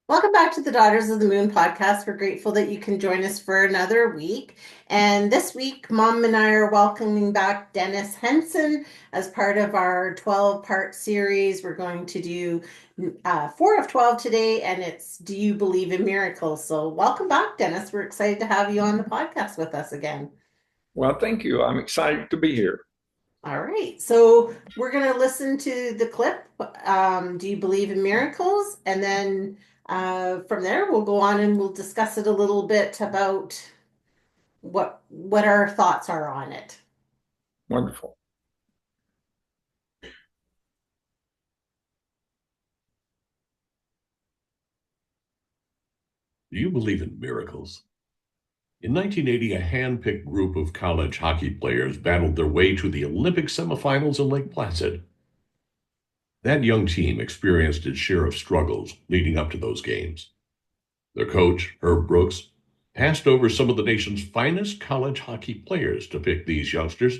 Welcome back to the Daughters of the Moon podcast. We're grateful that you can join us for another week. And this week, Mom and I are welcoming back Dennis Henson as part of our 12-part series. We're going to do 4 of 12 today, and it's Do You Believe in Miracles? So, welcome back, Dennis. We're excited to have you on the podcast with us again. Well, thank you. I'm excited to be here. All right. So, we're going to listen to the clip. Do you believe in miracles? And then from there, we'll go on and we'll discuss it a little bit about what our thoughts are on it. Wonderful. Do you believe in miracles? In 1980, a hand-picked group of college hockey players battled their way to the Olympic semifinals in Lake Placid. That young team experienced its share of struggles leading up to those games. Their coach, Herb Brooks, passed over some of the nation's finest college hockey players to pick these youngsters.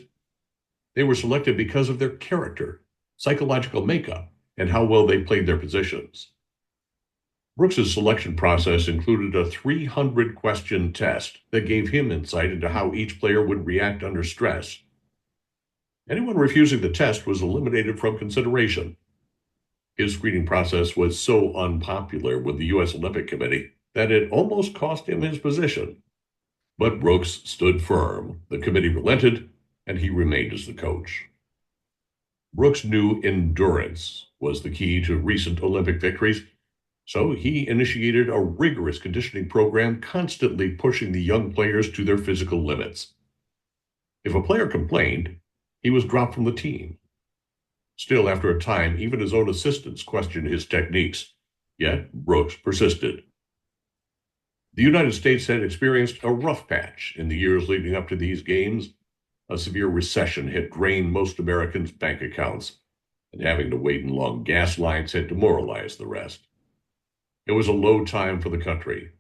They were selected because of their character, psychological makeup, and how well they played their positions. Brooks's selection process included a 300-question test that gave him insight into how each player would react under stress. Anyone refusing the test was eliminated from consideration. His screening process was so unpopular with the U.S. Olympic Committee that it almost cost him his position. But Brooks stood firm, the committee relented, and he remained as the coach. Brooks knew endurance was the key to recent Olympic victories, so he initiated a rigorous conditioning program, constantly pushing the young players to their physical limits. If a player complained, he was dropped from the team. Still, after a time, even his own assistants questioned his techniques. Yet, Brooks persisted. The United States had experienced a rough patch in the years leading up to these games. A severe recession had drained most Americans' bank accounts, and having to wait in long gas lines had demoralized the rest. It was a low time for the country.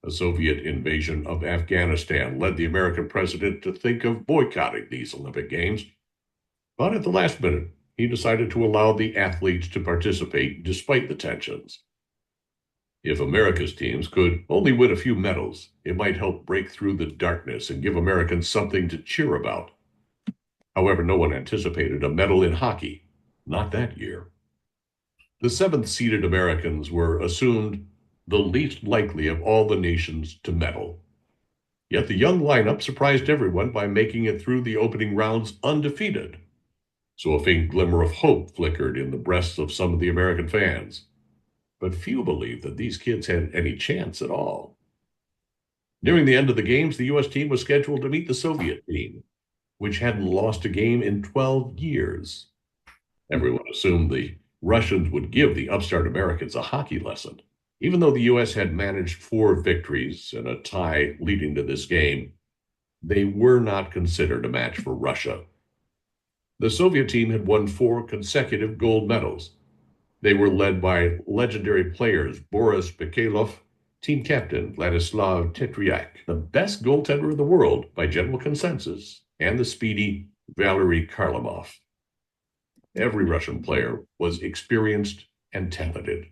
A Soviet invasion of Afghanistan led the American president to think of boycotting these Olympic Games. But at the last minute, he decided to allow the athletes to participate despite the tensions. If America's teams could only win a few medals, it might help break through the darkness and give Americans something to cheer about. However, no one anticipated a medal in hockey, not that year. The seventh-seeded Americans were assumed the least likely of all the nations to medal. Yet the young lineup surprised everyone by making it through the opening rounds undefeated. So a faint glimmer of hope flickered in the breasts of some of the American fans. But few believed that these kids had any chance at all. Nearing the end of the games, the U.S. team was scheduled to meet the Soviet team, which hadn't lost a game in 12 years. Everyone assumed the Russians would give the upstart Americans a hockey lesson. Even though the U.S. had managed 4 victories and a tie leading to this game, they were not considered a match for Russia. The Soviet team had won 4 consecutive gold medals. They were led by legendary players Boris Mikhailov, team captain Vladislav Tetryak, the best goaltender in the world by general consensus, and the speedy Valery Kharlamov. Every Russian player was experienced and talented.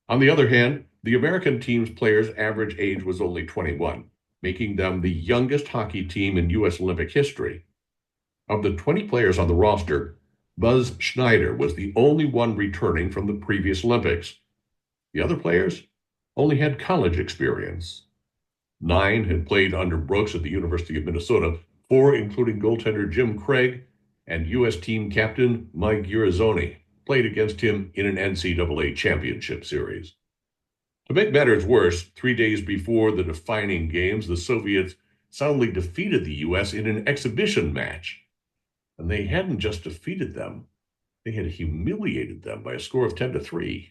On the other hand, the American team's players' average age was only 21, making them the youngest hockey team in U.S. Olympic history. Of the 20 players on the roster, Buzz Schneider was the only one returning from the previous Olympics. The other players only had college experience. 9 had played under Brooks at the University of Minnesota, 4, including goaltender Jim Craig, and U.S. team captain Mike Urazzoni, played against him in an NCAA championship series. To make matters worse, 3 days before the defining games, the Soviets soundly defeated the U.S. in an exhibition match. And they hadn't just defeated them, they had humiliated them by a score of 10-3.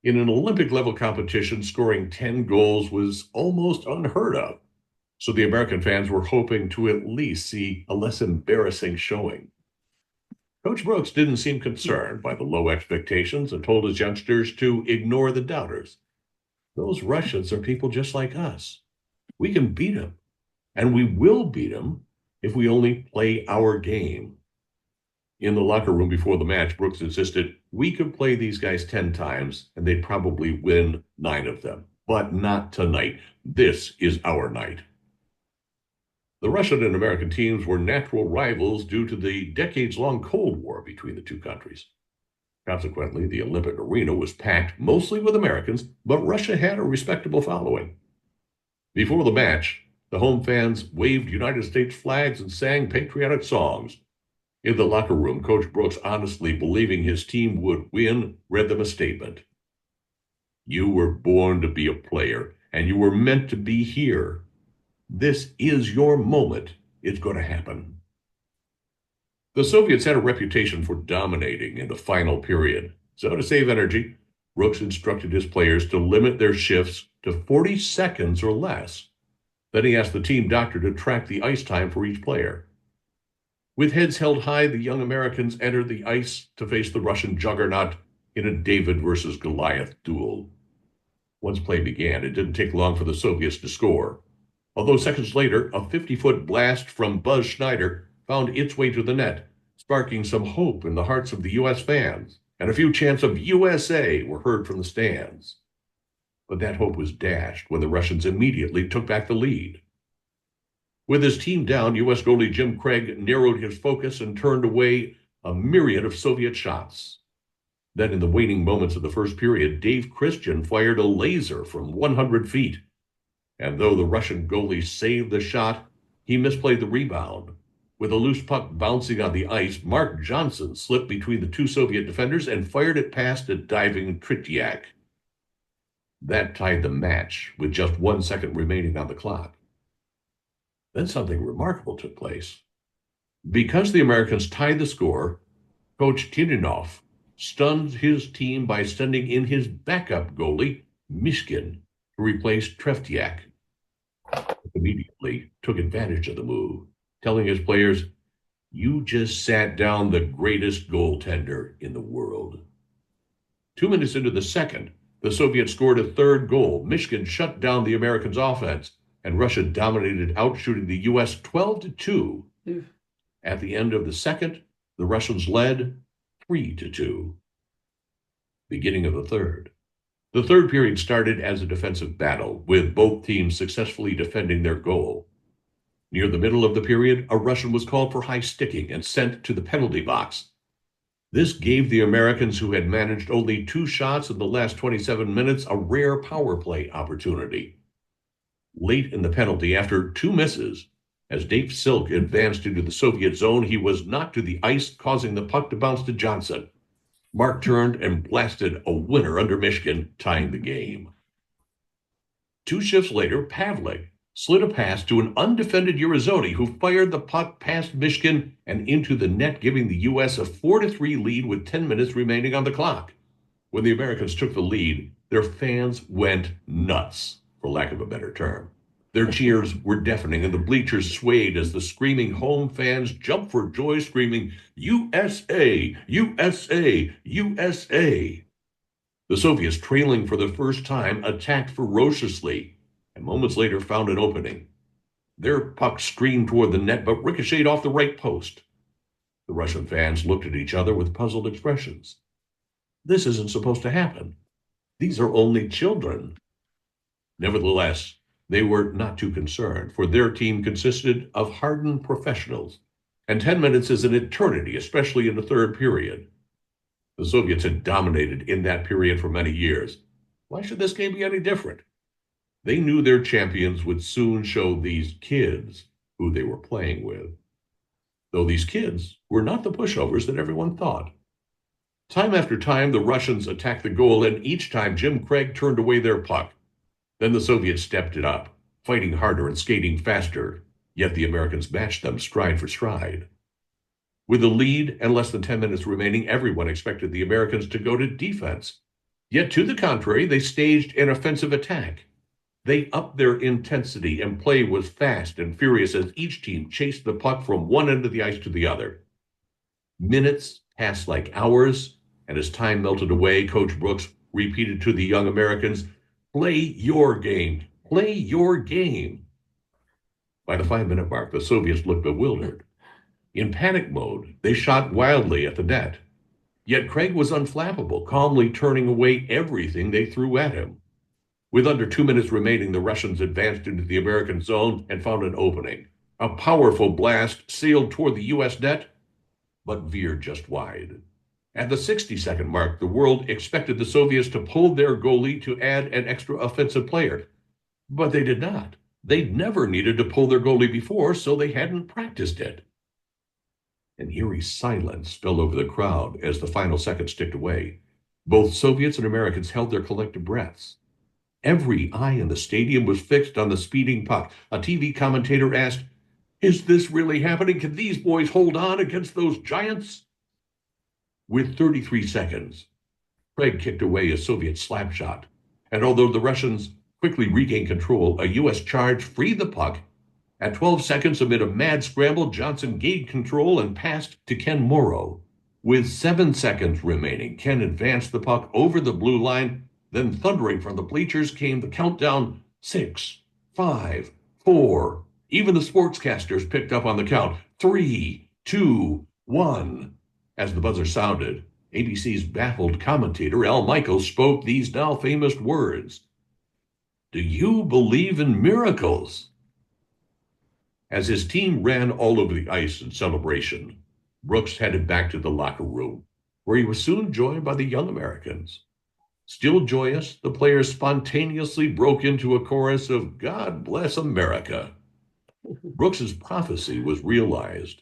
In an Olympic-level competition, scoring 10 goals was almost unheard of. So the American fans were hoping to at least see a less embarrassing showing. Coach Brooks didn't seem concerned by the low expectations and told his youngsters to ignore the doubters. Those Russians are people just like us. We can beat them, and we will beat them if we only play our game. In the locker room before the match, Brooks insisted, We could play these guys 10 times and they'd probably win 9 of them. But not tonight. This is our night. The Russian and American teams were natural rivals due to the decades-long Cold War between the two countries. Consequently, the Olympic arena was packed mostly with Americans, but Russia had a respectable following. Before the match, the home fans waved United States flags and sang patriotic songs. In the locker room, Coach Brooks, honestly believing his team would win, read them a statement. You were born to be a player, and you were meant to be here. This is your moment. It's going to happen. The Soviets had a reputation for dominating in the final period, so to save energy, Brooks instructed his players to limit their shifts to 40 seconds or less. Then he asked the team doctor to track the ice time for each player. With heads held high, the young Americans entered the ice to face the Russian juggernaut in a David versus Goliath duel. Once play began, it didn't take long for the Soviets to score. Although seconds later, a 50-foot blast from Buzz Schneider found its way to the net, sparking some hope in the hearts of the U.S. fans, and a few chants of USA were heard from the stands. But that hope was dashed when the Russians immediately took back the lead. With his team down, U.S. goalie Jim Craig narrowed his focus and turned away a myriad of Soviet shots. Then, in the waning moments of the first period, Dave Christian fired a laser from 100 feet. And though the Russian goalie saved the shot, he misplayed the rebound. With a loose puck bouncing on the ice, Mark Johnson slipped between the two Soviet defenders and fired it past a diving Tretiak. That tied the match with just 1 second remaining on the clock. Then something remarkable took place. Because the Americans tied the score, Coach Tininov stunned his team by sending in his backup goalie, Mishkin, to replace Tretiak. Immediately took advantage of the move, telling his players, "You just sat down the greatest goaltender in the world." 2 minutes into the second, the Soviets scored a third goal. Mishkin shut down the Americans' offense, and Russia dominated, outshooting the U.S. 12-2. At the end of the second, the Russians led 3-2. Beginning of the third. The third period started as a defensive battle, with both teams successfully defending their goal. Near the middle of the period, a Russian was called for high sticking and sent to the penalty box. This gave the Americans, who had managed only 2 shots in the last 27 minutes, a rare power play opportunity. Late in the penalty, after 2 misses, as Dave Silk advanced into the Soviet zone, he was knocked to the ice, causing the puck to bounce to Johnson. Mark turned and blasted a winner under Mishkin, tying the game. 2 shifts later, Pavlik slid a pass to an undefended Urizoni, who fired the puck past Mishkin and into the net, giving the U.S. a 4-3 lead with 10 minutes remaining on the clock. When the Americans took the lead, their fans went nuts, for lack of a better term. Their cheers were deafening, and the bleachers swayed as the screaming home fans jumped for joy, screaming, "USA! USA! USA!" The Soviets, trailing for the first time, attacked ferociously, and moments later found an opening. Their puck streamed toward the net, but ricocheted off the right post. The Russian fans looked at each other with puzzled expressions. This isn't supposed to happen. These are only children. Nevertheless, they were not too concerned, for their team consisted of hardened professionals, and 10 minutes is an eternity, especially in the third period. The Soviets had dominated in that period for many years. Why should this game be any different? They knew their champions would soon show these kids who they were playing with, though these kids were not the pushovers that everyone thought. Time after time, the Russians attacked the goal, and each time Jim Craig turned away their puck. Then the Soviets stepped it up, fighting harder and skating faster, yet the Americans matched them stride for stride. With the lead and less than 10 minutes remaining, everyone expected the Americans to go to defense. Yet to the contrary, they staged an offensive attack. They upped their intensity, and play was fast and furious as each team chased the puck from one end of the ice to the other. Minutes passed like hours, and as time melted away, Coach Brooks repeated to the young Americans, "Play your game. Play your game." By the 5-minute mark, the Soviets looked bewildered. In panic mode, they shot wildly at the net. Yet Craig was unflappable, calmly turning away everything they threw at him. With under 2 minutes remaining, the Russians advanced into the American zone and found an opening. A powerful blast sailed toward the U.S. net, but veered just wide. At the 60-second mark, the world expected the Soviets to pull their goalie to add an extra offensive player. But they did not. They'd never needed to pull their goalie before, so they hadn't practiced it. An eerie silence fell over the crowd as the final seconds ticked away. Both Soviets and Americans held their collective breaths. Every eye in the stadium was fixed on the speeding puck. A TV commentator asked, "Is this really happening? Can these boys hold on against those giants?" With 33 seconds, Craig kicked away a Soviet slap shot, and although the Russians quickly regained control, a U.S. charge freed the puck. At 12 seconds, amid a mad scramble, Johnson gained control and passed to Ken Morrow. With 7 seconds remaining, Ken advanced the puck over the blue line. Then, thundering from the bleachers, came the countdown: 6, 5, 4. Even the sportscasters picked up on the count: 3, 2, 1. As the buzzer sounded, ABC's baffled commentator Al Michaels spoke these now famous words: "Do you believe in miracles?" As his team ran all over the ice in celebration, Brooks headed back to the locker room, where he was soon joined by the young Americans. Still joyous, the players spontaneously broke into a chorus of "God Bless America." Brooks's prophecy was realized.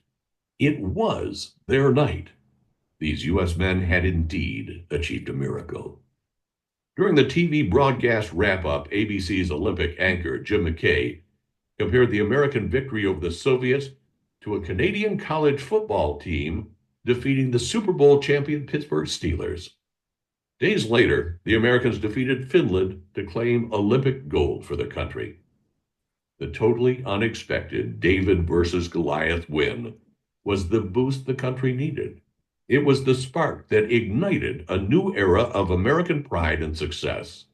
It was their night. These U.S. men had indeed achieved a miracle. During the TV broadcast wrap-up, ABC's Olympic anchor Jim McKay compared the American victory over the Soviets to a Canadian college football team defeating the Super Bowl champion Pittsburgh Steelers. Days later, the Americans defeated Finland to claim Olympic gold for their country. The totally unexpected David versus Goliath win was the boost the country needed. It was the spark that ignited a new era of American pride and success.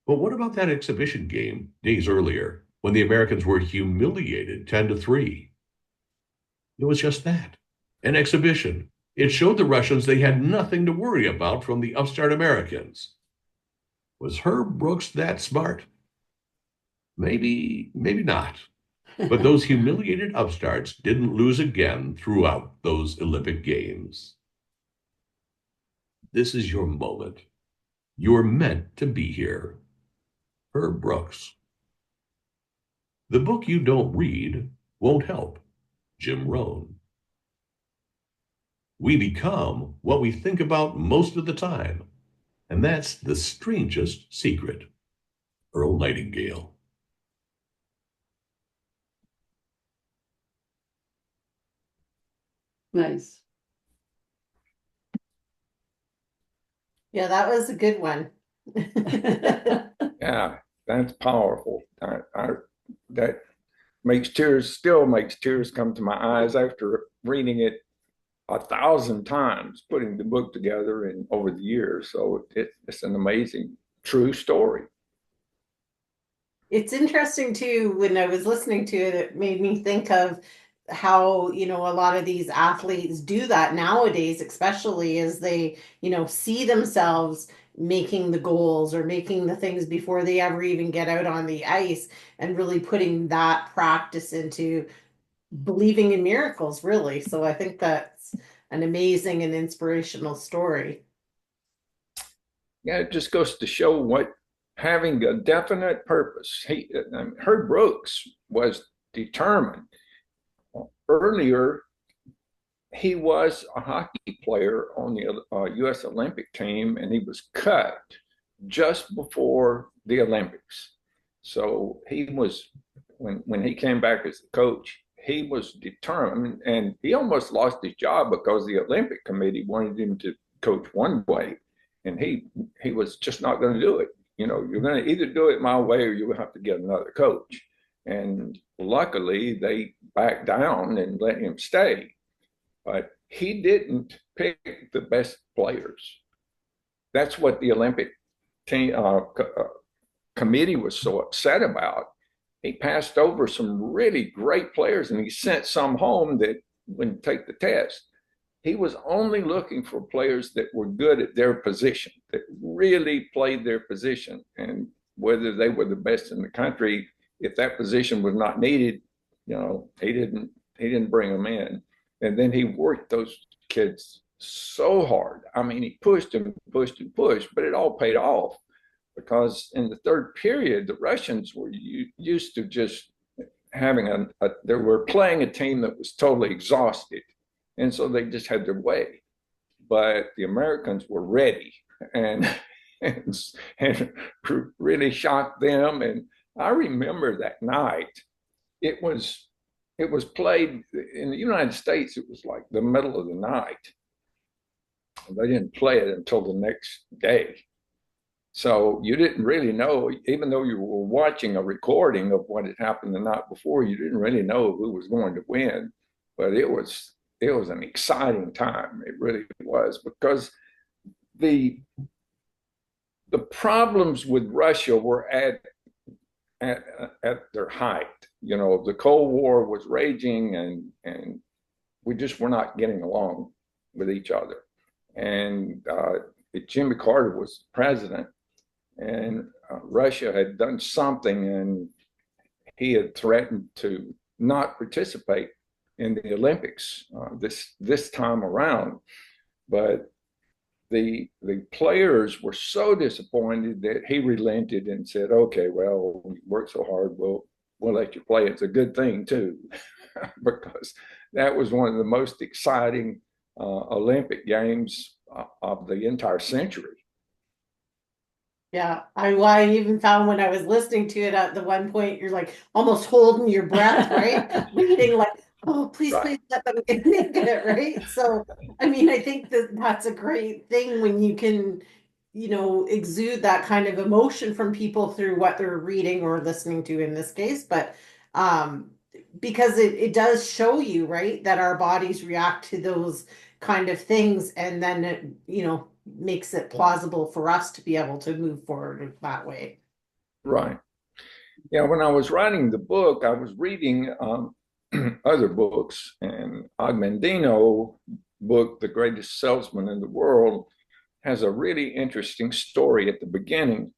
But what about that exhibition game days earlier, when the Americans were humiliated 10-3? It was just that, an exhibition. It showed the Russians they had nothing to worry about from the upstart Americans. Was Herb Brooks that smart? Maybe not. But those humiliated upstarts didn't lose again throughout those Olympic Games. This is your moment. You're meant to be here. Herb Brooks. The book you don't read won't help. Jim Rohn. We become what we think about most of the time, and that's the strangest secret. Earl Nightingale. Nice. Yeah, that was a good one. Yeah, that's powerful. That still makes tears come to my eyes after reading it 1,000 times, putting the book together and over the years. So it's an amazing, true story. It's interesting too, when I was listening to it, it made me think of how, a lot of these athletes do that nowadays, especially as they, see themselves making the goals or making the things before they ever even get out on the ice, and really putting that practice into believing in miracles, really. So I think that's an amazing and inspirational story. Yeah, it just goes to show what having a definite purpose. Herb Brooks was determined. Earlier, he was a hockey player on the U.S. Olympic team, and he was cut just before the Olympics. So he was, when he came back as a coach, he was determined, and he almost lost his job because the Olympic Committee wanted him to coach one way, and he was just not going to do it. You're going to either do it my way or you'll have to get another coach. And luckily, they backed down and let him stay. But he didn't pick the best players. That's what the Olympic team, committee was so upset about. He passed over some really great players, and he sent some home that wouldn't take the test. he was only looking for players that were good at their position, that really played their position. And whether they were the best in the country, if that position was not needed, he didn't bring them in. And then he worked those kids so hard. I mean, he pushed and pushed and pushed, but it all paid off, because in the third period, the Russians were used to just having they were playing a team that was totally exhausted. And so they just had their way. But the Americans were ready and really shocked them. And I remember that night, it was played in the United States. It was like the middle of the night. They didn't play it until the next day. So you didn't really know, even though you were watching a recording of what had happened the night before, you didn't really know who was going to win. But it was an exciting time. It really was, because the problems with Russia were at their height. The Cold War was raging, and we just were not getting along with each other. And Jimmy Carter was president, and Russia had done something, and he had threatened to not participate in the Olympics this time around. But the players were so disappointed that he relented and said, "Okay, well, you worked so hard, we'll let you play. It's a good thing too," because that was one of the most exciting Olympic Games of the entire century. Yeah, I even found when I was listening to it at the one point, you're like almost holding your breath, right? Waiting, like, oh, please, Right. please let them get it, right? So, I mean, I think that's a great thing when you can, exude that kind of emotion from people through what they're reading or listening to in this case. But because it does show you, right, that our bodies react to those kind of things, and then it, makes it plausible for us to be able to move forward that way. Right. Yeah, when I was writing the book, I was reading other books, and Agmendino book, The Greatest Salesman in the World, has a really interesting story at the beginning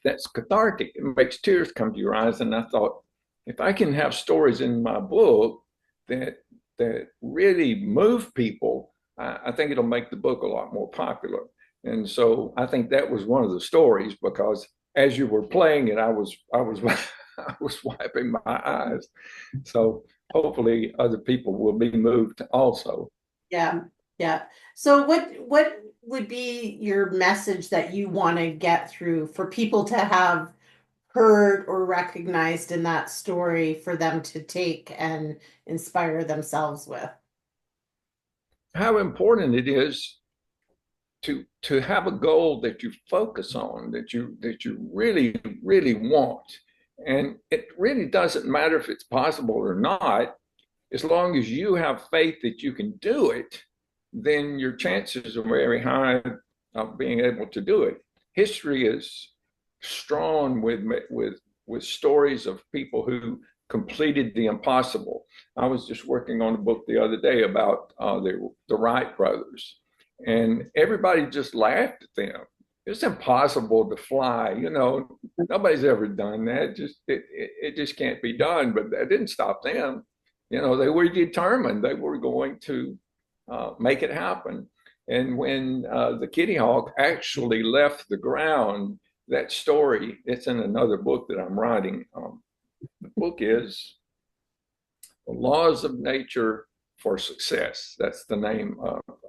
that's cathartic. It makes tears come to your eyes. And I thought, if I can have stories in my book that really move people, I think it'll make the book a lot more popular. And so I think that was one of the stories, because as you were playing it, I was I was wiping my eyes. So hopefully other people will be moved also. Yeah, yeah. So what would be your message that you want to get through for people to have heard or recognized in that story, for them to take and inspire themselves with? How important it is to have a goal that you focus on, that you really want. And it really doesn't matter if it's possible or not. As long as you have faith that you can do it, then your chances are very high of being able to do it. History is strewn with stories of people who completed the impossible. I was just working on a book the other day about the Wright brothers, and everybody just laughed at them. It's impossible to fly. Nobody's ever done that. It just can't be done. But that didn't stop them. They were determined. They were going to make it happen. And when the Kitty Hawk actually left the ground, that story, it's in another book that I'm writing. The book is The Laws of Nature for Success. That's the name.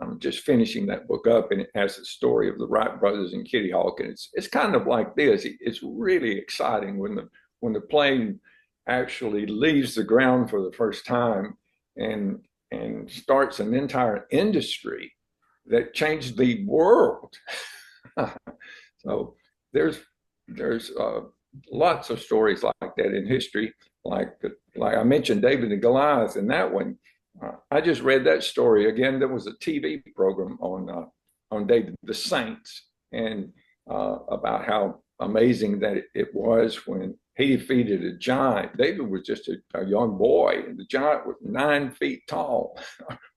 I'm just finishing that book up, and it has the story of the Wright brothers and Kitty Hawk. And it's kind of like this. It's really exciting when the plane actually leaves the ground for the first time and starts an entire industry that changed the world. So there's lots of stories like that in history. Like I mentioned, David and Goliath, and that one, I just read that story again. There was a TV program on David the Saints, and about how amazing that it was when he defeated a giant. David was just a young boy, and the giant was 9 feet tall,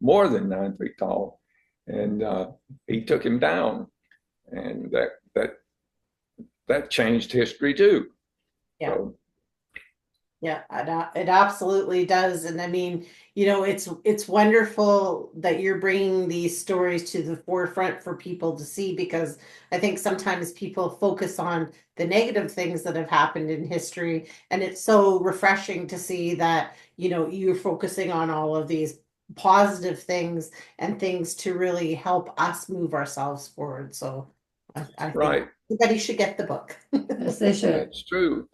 more than 9 feet tall. And he took him down. And that changed history too. Yeah. So, yeah, it absolutely does. And I mean, it's wonderful that you're bringing these stories to the forefront for people to see, because I think sometimes people focus on the negative things that have happened in history, and it's so refreshing to see that, you're focusing on all of these positive things and things to really help us move ourselves forward. So I think right. everybody should get the book. Yes, they should. That's true.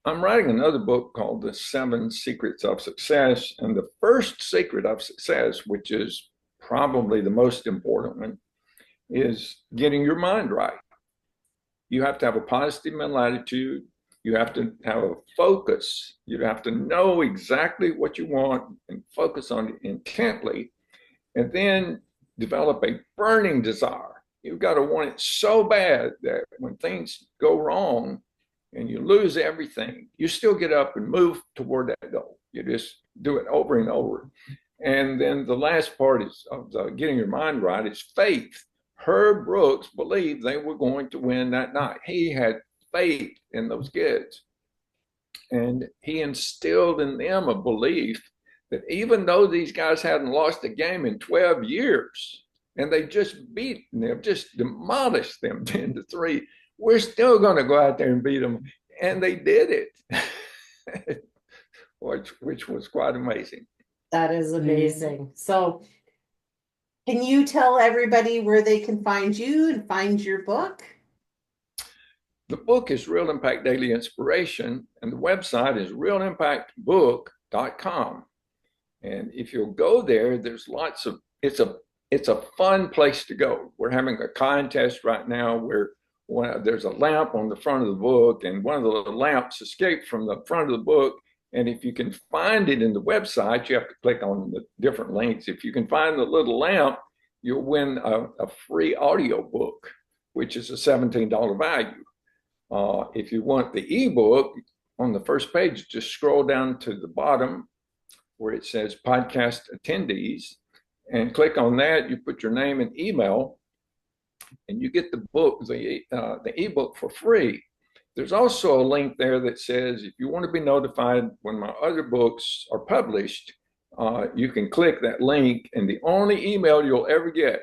I'm writing another book called The 7 Secrets of Success. And the first secret of success, which is probably the most important one, is getting your mind right. You have to have a positive mental attitude. You have to have a focus. You have to know exactly what you want and focus on it intently, and then develop a burning desire. You've got to want it so bad that when things go wrong and you lose everything, you still get up and move toward that goal. You just do it over and over. And then the last part of getting your mind right is faith. Herb Brooks believed they were going to win that night. He had faith in those kids. And he instilled in them a belief that even though these guys hadn't lost a game in 12 years, and they just beaten them, just demolished them 10-3, we're still going to go out there and beat them. And they did it, which was quite amazing. That is amazing. So can you tell everybody where they can find you and find your book? The book is Real Impact Daily Inspiration, and the website is realimpactbook.com. And if you'll go there, there's lots of, it's a fun place to go. We're having a contest right now where there's a lamp on the front of the book, and one of the lamps escaped from the front of the book. And if you can find it in the website, you have to click on the different links. If you can find the little lamp, you'll win a free audio book, which is a $17 value. If you want the ebook, on the first page, just scroll down to the bottom where it says Podcast Attendees, and click on that. You put your name and email, and you get the book, the ebook, for free. There's also a link there that says if you want to be notified when my other books are published, you can click that link, and the only email you'll ever get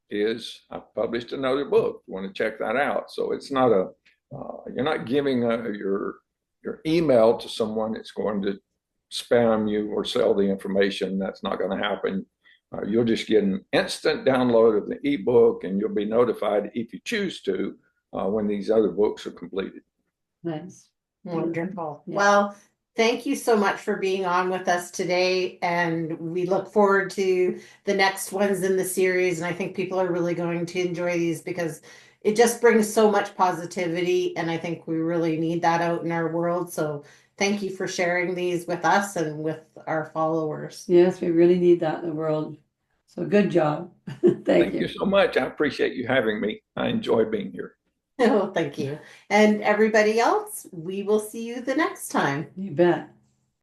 is I've published another book. You want to check that out. So it's not you're not giving your email to someone that's going to spam you or sell the information. That's not going to happen. You'll just get an instant download of the ebook, and you'll be notified if you choose to when these other books are completed. Nice. Wonderful. Yeah. Well, thank you so much for being on with us today, and we look forward to the next ones in the series. And I think people are really going to enjoy these because it just brings so much positivity, and I think we really need that out in our world. So thank you for sharing these with us and with our followers. Yes, we really need that in the world. So good job. Thank you so much. I appreciate you having me. I enjoy being here. Oh, thank you. And everybody else, we will see you the next time. You bet.